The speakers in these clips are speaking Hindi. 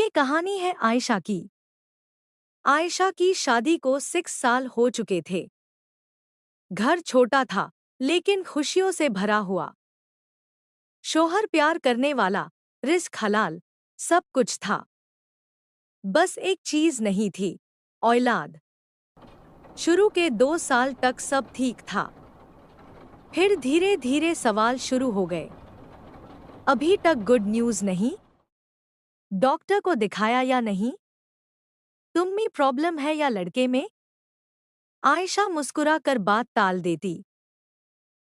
ये कहानी है आयशा की। आयशा की शादी को 6 साल हो चुके थे। घर छोटा था, लेकिन खुशियों से भरा हुआ। शौहर प्यार करने वाला, रिस्क हलाल, सब कुछ था। बस एक चीज नहीं थी, औलाद। शुरू के 2 साल तक सब ठीक था। फिर धीरे धीरे सवाल शुरू हो गए। अभी तक गुड न्यूज नहीं। डॉक्टर को दिखाया या नहीं? तुम में प्रॉब्लम है या लड़के में? आयशा मुस्कुरा कर बात टाल देती,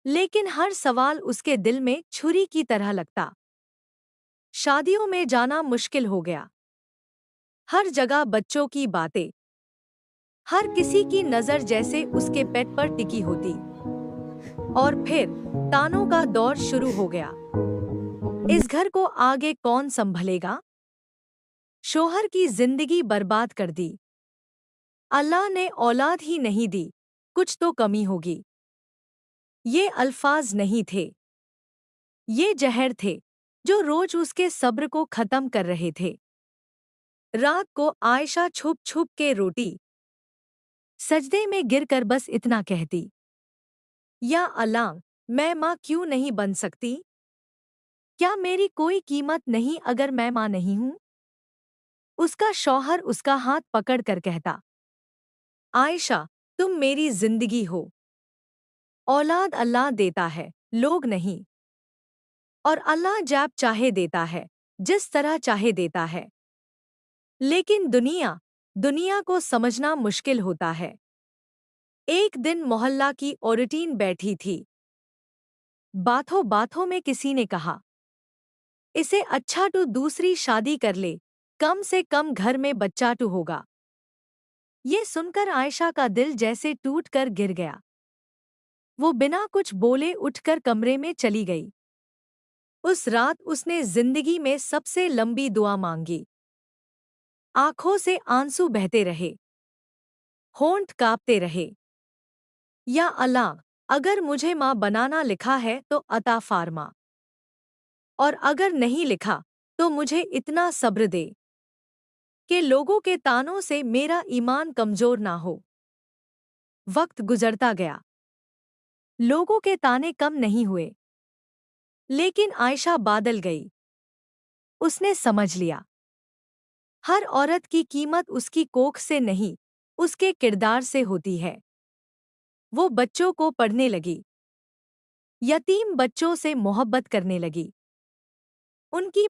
लेकिन हर सवाल उसके दिल में छुरी की तरह लगता। शादियों में जाना मुश्किल हो गया। हर जगह बच्चों की बातें, हर किसी की नजर जैसे उसके पेट पर टिकी होती। और फिर तानों का दौर शुरू हो गया। इस घर को आगे कौन संभलेगा? शौहर की जिंदगी बर्बाद कर दी। अल्लाह ने औलाद ही नहीं दी, कुछ तो कमी होगी। ये अल्फाज नहीं थे, ये जहर थे, जो रोज उसके सब्र को खत्म कर रहे थे। रात को आयशा छुप छुप के रोटी, सजदे में गिरकर बस इतना कहती, या अल्लाह, मैं माँ क्यों नहीं बन सकती? क्या मेरी कोई कीमत नहीं अगर मैं माँ नहीं हूं? उसका शौहर उसका हाथ पकड़ कर कहता, आयशा, तुम मेरी जिंदगी हो। औलाद अल्लाह देता है, लोग नहीं। और अल्लाह जब चाहे देता है, जिस तरह चाहे देता है। लेकिन दुनिया दुनिया को समझना मुश्किल होता है। एक दिन मोहल्ला की औरतें बैठी थी। बातों बातों में किसी ने कहा, इसे अच्छा तो दूसरी शादी कर ले, कम से कम घर में बच्चा तो होगा। ये सुनकर आयशा का दिल जैसे टूट कर गिर गया। वो बिना कुछ बोले उठकर कमरे में चली गई। उस रात उसने जिंदगी में सबसे लंबी दुआ मांगी। आंखों से आंसू बहते रहे, होंठ कांपते रहे। या अल्लाह, अगर मुझे माँ बनाना लिखा है तो अता फारमा। और अगर नहीं लिखा, तो मुझे इतना सब्र दे कि लोगों के तानों से मेरा ईमान कमजोर ना हो। वक्त गुजरता गया। लोगों के ताने कम नहीं हुए। लेकिन आयशा बादल गई। उसने समझ लिया, हर औरत की कीमत उसकी कोख से नहीं, उसके किरदार से होती है। वो बच्चों को पढ़ने लगी, यतीम बच्चों से मोहब्बत करने लगी, उनकी